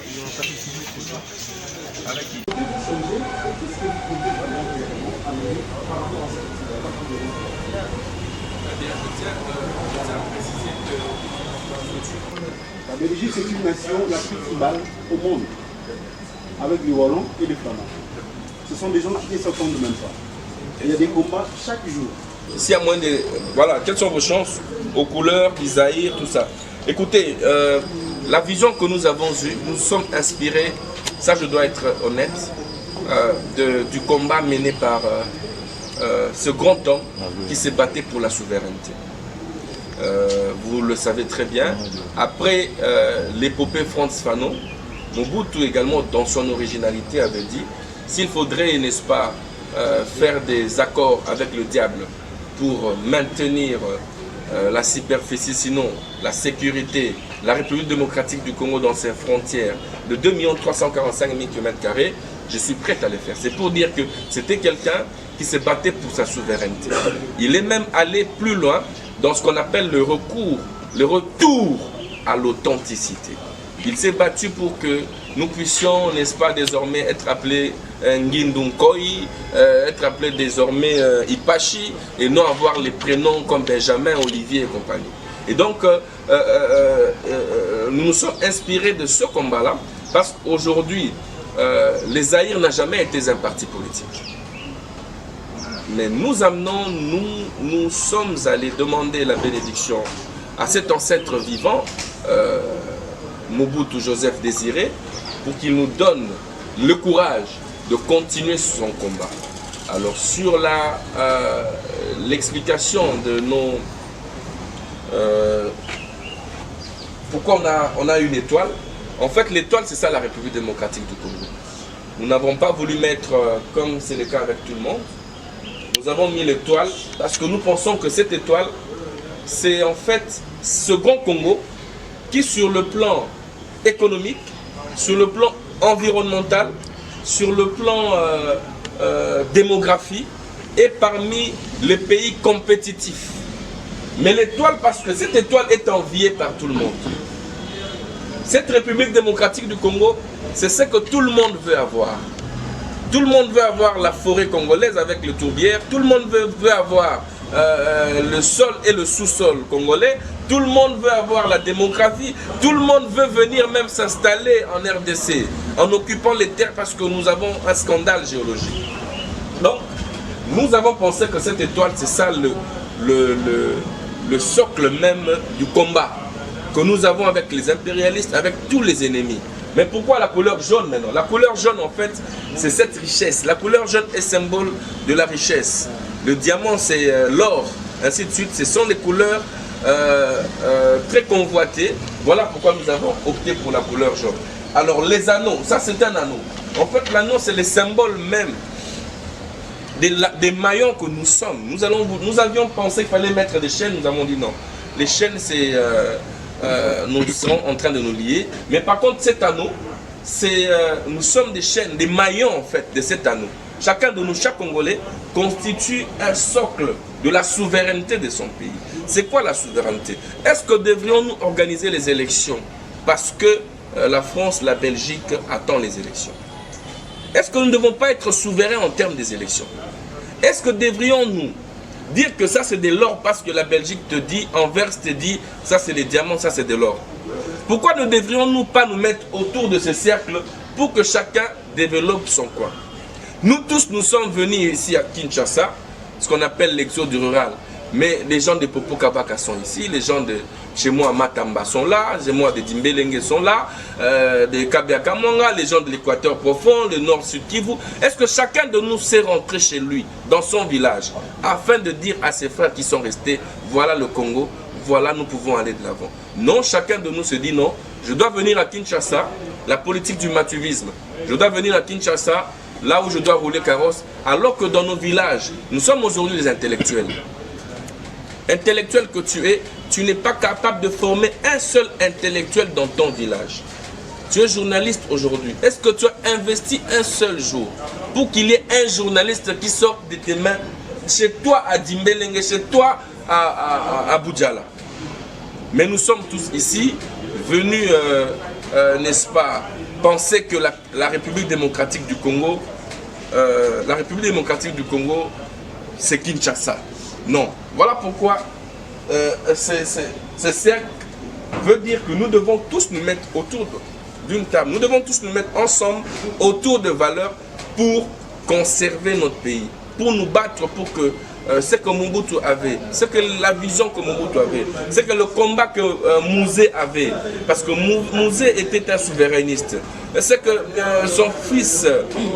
La Belgique, c'est une nation la plus tribale au monde, avec les Wallons et les Flamands. Ce sont des gens qui ne s'entendent même pas. Il y a des combats chaque jour. S'il y a moins de... Voilà, quelles sont vos chances aux couleurs, d'Isaïr, tout ça. Écoutez, la vision que nous avons eue, nous sommes inspirés, ça je dois être honnête, du combat mené par ce grand homme qui s'est battu pour la souveraineté. Vous le savez très bien, après l'épopée Frantz Fanon, Mobutu également dans son originalité avait dit s'il faudrait, n'est-ce pas, faire des accords avec le diable pour maintenir la superficie, sinon la sécurité, la République démocratique du Congo dans ses frontières de 2 345 000 km², je suis prêt à le faire. C'est pour dire que c'était quelqu'un qui se battait pour sa souveraineté. Il est même allé plus loin dans ce qu'on appelle le retour à l'authenticité. Il s'est battu pour que nous puissions, n'est-ce pas, désormais être appelés Ngindounkoi, être appelés désormais Ipachi, et non avoir les prénoms comme Benjamin, Olivier et compagnie. Et donc, nous nous sommes inspirés de ce combat-là, parce qu'aujourd'hui, les Zaïre n'a jamais été un parti politique. Mais nous amenons, nous sommes allés demander la bénédiction à cet ancêtre vivant, Mobutu Joseph Désiré, pour qu'il nous donne le courage de continuer son combat. Alors sur l'explication de nos... pourquoi on a une étoile? En fait, l'étoile, c'est ça la République démocratique du Congo. Nous n'avons pas voulu mettre, comme c'est le cas avec tout le monde, nous avons mis l'étoile parce que nous pensons que cette étoile, c'est en fait ce grand Congo qui, sur le plan économique, sur le plan environnemental, sur le plan démographie, est parmi les pays compétitifs. Mais l'étoile, parce que cette étoile est enviée par tout le monde. Cette République démocratique du Congo, c'est ce que tout le monde veut avoir. Tout le monde veut avoir la forêt congolaise avec le tourbière. Tout le monde veut avoir le sol et le sous-sol congolais. Tout le monde veut avoir la démographie. Tout le monde veut venir même s'installer en RDC en occupant les terres parce que nous avons un scandale géologique. Donc, nous avons pensé que cette étoile, c'est ça le socle même du combat que nous avons avec les impérialistes, avec tous les ennemis. Mais pourquoi la couleur jaune maintenant? La couleur jaune, en fait, c'est cette richesse. La couleur jaune est symbole de la richesse. Le diamant, c'est l'or, ainsi de suite. Ce sont des couleurs très convoitées. Voilà pourquoi nous avons opté pour la couleur jaune. Alors, les anneaux, ça c'est un anneau. En fait, l'anneau, c'est le symbole même des maillons que nous sommes. Nous avions pensé qu'il fallait mettre des chaînes, nous avons dit non. Les chaînes, c'est... nous serons en train de nous lier. Mais par contre, cet anneau, nous sommes des chaînes, des maillons en fait de cet anneau. Chacun de nous, chaque Congolais, constitue un socle de la souveraineté de son pays. C'est quoi la souveraineté? Est-ce que devrions-nous organiser les élections parce que la France, la Belgique attend les élections? Est-ce que nous ne devons pas être souverains en termes des élections? Est-ce que devrions-nous dire que ça c'est de l'or parce que la Belgique te dit, Anvers te dit, ça c'est des diamants, ça c'est de l'or? Pourquoi ne devrions-nous pas nous mettre autour de ce cercle pour que chacun développe son coin? Nous tous, nous sommes venus ici à Kinshasa, ce qu'on appelle l'exode rural. Mais les gens de Popo Kabaka sont ici, les gens de chez moi à Matamba sont là, chez moi de Dimbelenge sont là, de Kabiakamanga, les gens de l'équateur profond, le nord-sud Kivu. Est-ce que chacun de nous s'est rentré chez lui, dans son village, afin de dire à ses frères qui sont restés, voilà le Congo, voilà nous pouvons aller de l'avant? Non, chacun de nous se dit non, je dois venir à Kinshasa, la politique du matuvisme. Je dois venir à Kinshasa, là où je dois rouler carrosse, alors que dans nos villages, nous sommes aujourd'hui les intellectuels. Intellectuel que tu n'es pas capable de former un seul intellectuel dans ton village. Tu es journaliste aujourd'hui. Est-ce que tu as investi un seul jour pour qu'il y ait un journaliste qui sorte de tes mains chez toi à Dimbelenge, chez toi à Boudjala? Mais nous sommes tous ici, venus, n'est-ce pas, penser que la République démocratique du Congo, c'est Kinshasa. Non. Voilà pourquoi ce cercle veut dire que nous devons tous nous mettre autour d'une table. Nous devons tous nous mettre ensemble autour de valeurs pour conserver notre pays, pour nous battre pour que ce que Mobutu avait, ce que la vision que Mobutu avait, ce que le combat que Mouzé avait, parce que Mouzé était un souverainiste, ce que son fils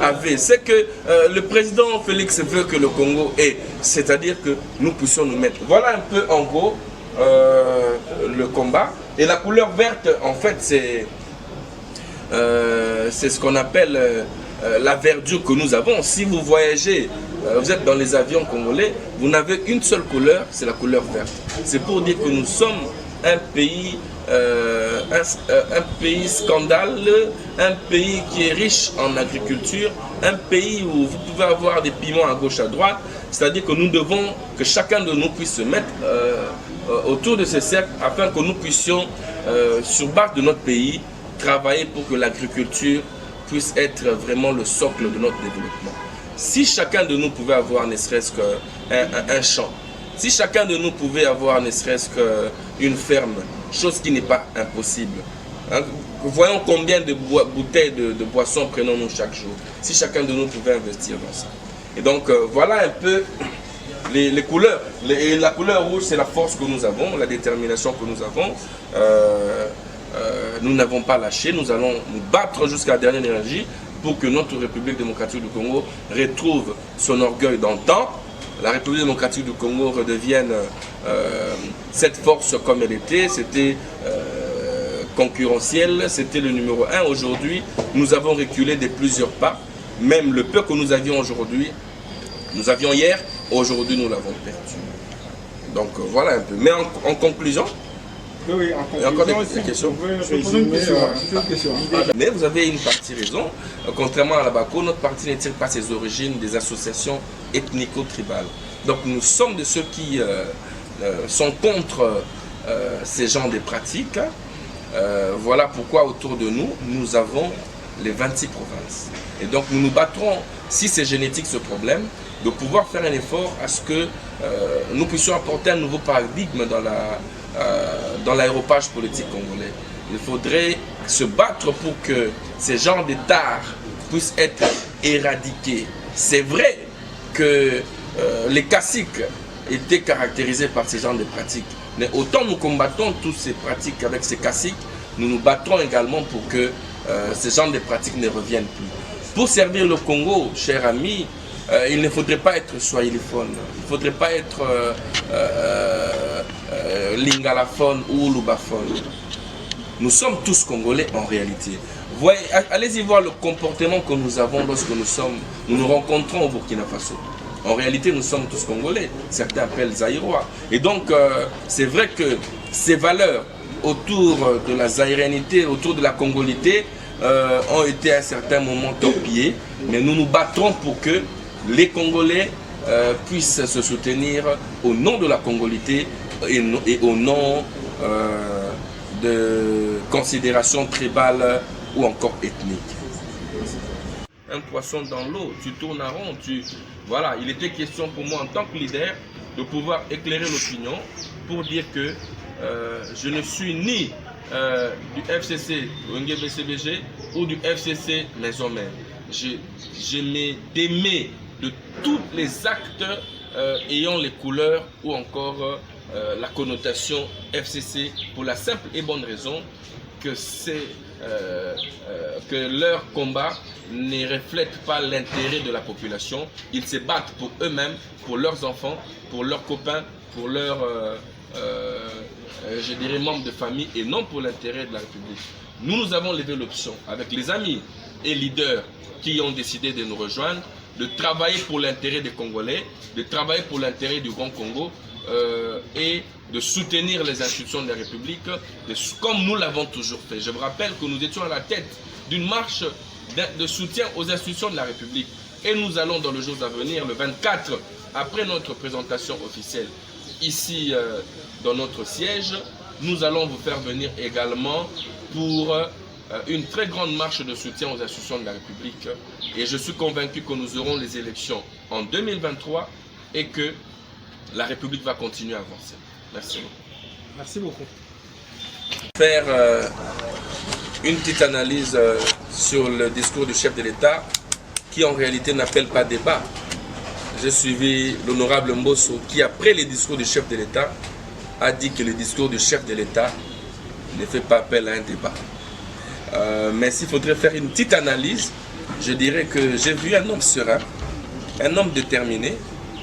avait, ce que le président Félix veut que le Congo ait, c'est-à-dire que nous puissions nous mettre. Voilà un peu en gros le combat. Et la couleur verte, en fait, c'est ce qu'on appelle la verdure que nous avons. Si vous voyagez, vous êtes dans les avions congolais, vous n'avez une seule couleur, c'est la couleur verte. C'est pour dire que nous sommes un pays scandaleux, un pays qui est riche en agriculture, un pays où vous pouvez avoir des piments à gauche, à droite. C'est-à-dire que nous devons, que chacun de nous puisse se mettre autour de ce cercle afin que nous puissions, sur base de notre pays, travailler pour que l'agriculture puisse être vraiment le socle de notre développement. Si chacun de nous pouvait avoir ne serait-ce qu'un champ, si chacun de nous pouvait avoir ne serait-ce qu'une ferme, chose qui n'est pas impossible, hein, voyons combien de bouteilles de boissons prenons-nous chaque jour, si chacun de nous pouvait investir dans ça. Et donc voilà un peu les couleurs. Et la couleur rouge, c'est la force que nous avons, la détermination que nous avons. Nous n'avons pas lâché, nous allons nous battre jusqu'à la dernière énergie pour que notre République démocratique du Congo retrouve son orgueil d'antan. La République démocratique du Congo redevienne cette force comme elle était. C'était concurrentiel, c'était le numéro 1. Aujourd'hui, nous avons reculé de plusieurs pas. Même le peu que nous avions aujourd'hui, nous avions hier, aujourd'hui nous l'avons perdu. Donc voilà un peu. Mais en conclusion, oui, encore des questions. Mais vous avez une partie raison. Contrairement à la BACO, notre parti ne tire pas ses origines des associations ethnico-tribales. Donc nous sommes de ceux qui sont contre ces genres de pratiques. Voilà pourquoi autour de nous, nous avons les 26 provinces. Et donc nous nous battrons, si c'est génétique ce problème, de pouvoir faire un effort à ce que nous puissions apporter un nouveau paradigme dans l'aéropage politique congolais. Il faudrait se battre pour que ces genres d'états puissent être éradiqués. C'est vrai que les caciques étaient caractérisés par ces genres de pratiques, mais autant nous combattons toutes ces pratiques avec ces caciques, nous nous battrons également pour que ces genres de pratiques ne reviennent plus. Pour servir le Congo, chers amis, il ne faudrait pas être swahiliphone, il ne faudrait pas être lingalaphone ou lubaphone. Nous sommes tous Congolais en réalité. Allez-y voir le comportement que nous avons lorsque nous nous rencontrons au Burkina Faso. En réalité, nous sommes tous Congolais. Certains appellent Zaïrois. Et donc, c'est vrai que ces valeurs autour de la zaïrénité, autour de la congolité, ont été à un certain moment torpillées. Mais nous nous battrons pour que les Congolais puissent se soutenir au nom de la congolité et au nom de considérations tribales ou encore ethniques. Un poisson dans l'eau, tu tournes en rond, voilà, il était question pour moi en tant que leader de pouvoir éclairer l'opinion pour dire que je ne suis ni du FCC BCBG ou du FCC Maison Mère. Je m'ai démé de tous les actes ayant les couleurs ou encore la connotation FCC pour la simple et bonne raison que que leur combat ne reflète pas l'intérêt de la population. Ils se battent pour eux-mêmes, pour leurs enfants, pour leurs copains, pour leurs je dirais membres de famille et non pour l'intérêt de la République. Nous avons levé l'option avec les amis et leaders qui ont décidé de nous rejoindre, de travailler pour l'intérêt des Congolais, de travailler pour l'intérêt du Grand Congo et de soutenir les institutions de la République comme nous l'avons toujours fait. Je vous rappelle que nous étions à la tête d'une marche de soutien aux institutions de la République et nous allons dans le jour à venir, le 24, après notre présentation officielle ici dans notre siège, nous allons vous faire venir également pour une très grande marche de soutien aux institutions de la République et je suis convaincu que nous aurons les élections en 2023 et que la République va continuer à avancer. Merci beaucoup. Merci beaucoup. Faire une petite analyse sur le discours du chef de l'État qui en réalité n'appelle pas débat. J'ai suivi l'honorable Mbosso qui, après les discours du chef de l'État, a dit que le discours du chef de l'État ne fait pas appel à un débat. Mais s'il faudrait faire une petite analyse, je dirais que j'ai vu un homme serein, un homme déterminé,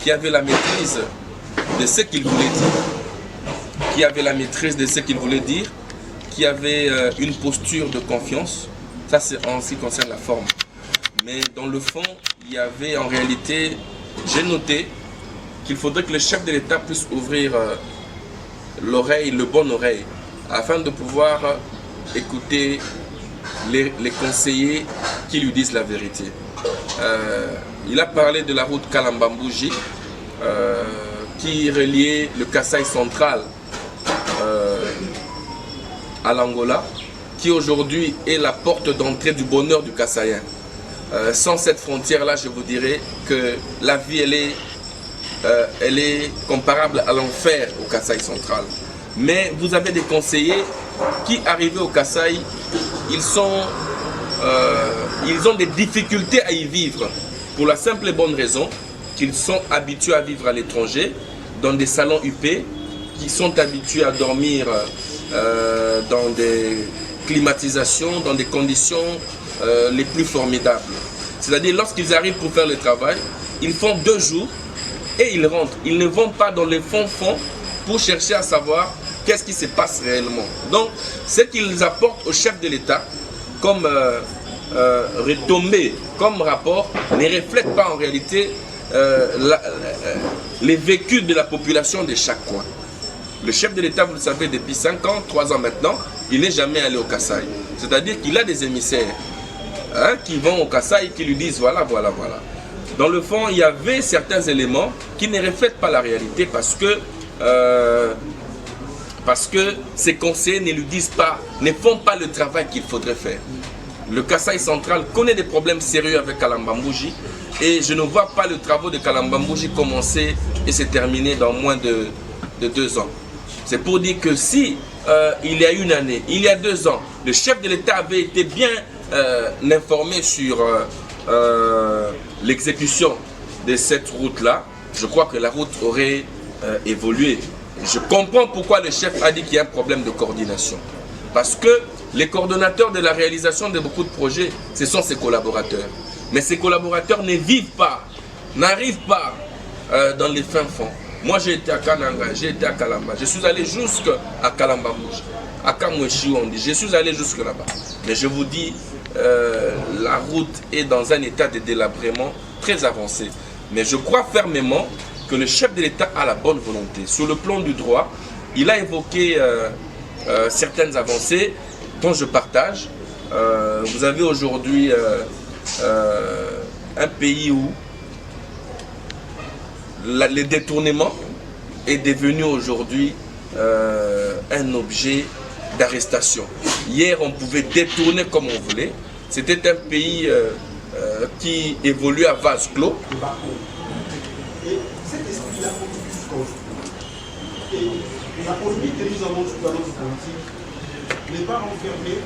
qui avait la maîtrise de ce qu'il voulait dire, qui avait la maîtrise de ce qu'il voulait dire, qui avait une posture de confiance. Ça, c'est en ce qui concerne la forme. Mais dans le fond, il y avait en réalité, j'ai noté qu'il faudrait que le chef de l'État puisse ouvrir l'oreille, le bon oreille, afin de pouvoir écouter les conseillers qui lui disent la vérité. Il a parlé de la route Kalambambouji qui reliait le Kasaï central à l'Angola, qui aujourd'hui est la porte d'entrée du bonheur du Kasaïen. Sans cette frontière-là, je vous dirais que la vie, elle est comparable à l'enfer au Kasaï central. Mais vous avez des conseillers qui, arrivés au Kasaï, ils ont des difficultés à y vivre pour la simple et bonne raison qu'ils sont habitués à vivre à l'étranger, dans des salons huppés, qui sont habitués à dormir dans des climatisations, dans des conditions les plus formidables. C'est-à-dire, lorsqu'ils arrivent pour faire le travail, ils font 2 jours et ils rentrent. Ils ne vont pas dans les fonds pour chercher à savoir qu'est-ce qui se passe réellement. Donc, ce qu'ils apportent au chef de l'État comme retombée, comme rapport, ne reflète pas en réalité les vécus de la population de chaque coin. Le chef de l'État, vous le savez, depuis 5 ans, 3 ans maintenant, il n'est jamais allé au Kasaï. C'est-à-dire qu'il a des émissaires qui vont au Kasaï et qui lui disent voilà, voilà, voilà. Dans le fond, il y avait certains éléments qui ne reflètent pas la réalité parce que ces conseillers ne lui disent pas, ne font pas le travail qu'il faudrait faire. Le Kasaï central connaît des problèmes sérieux avec Kalambambouji et je ne vois pas le travail de Kalambambouji commencer et se terminer dans moins de 2 ans. C'est pour dire que si il y a une année, il y a 2 ans, le chef de l'État avait été bien informé sur l'exécution de cette route-là, je crois que la route aurait évolué. Je comprends pourquoi le chef a dit qu'il y a un problème de coordination. Parce que les coordonnateurs de la réalisation de beaucoup de projets, ce sont ses collaborateurs. Mais ces collaborateurs ne vivent pas, n'arrivent pas dans les fins fonds. Moi, j'ai été à Kananga, j'ai été à Kalamba, je suis allé jusqu'à Kalambambouji, à Kamweshi, on dit, je suis allé jusque là-bas. Mais je vous dis, la route est dans un état de délabrement très avancé. Mais je crois fermement que le chef de l'État a la bonne volonté. Sur le plan du droit, il a évoqué certaines avancées dont je partage. Vous avez aujourd'hui un pays où le détournement est devenu aujourd'hui un objet d'arrestation. Hier, on pouvait détourner comme on voulait. C'était un pays qui évolue à vase clos. Et cet esprit-là continue. Et la politique que nous avons dans notre politique n'est pas enfermée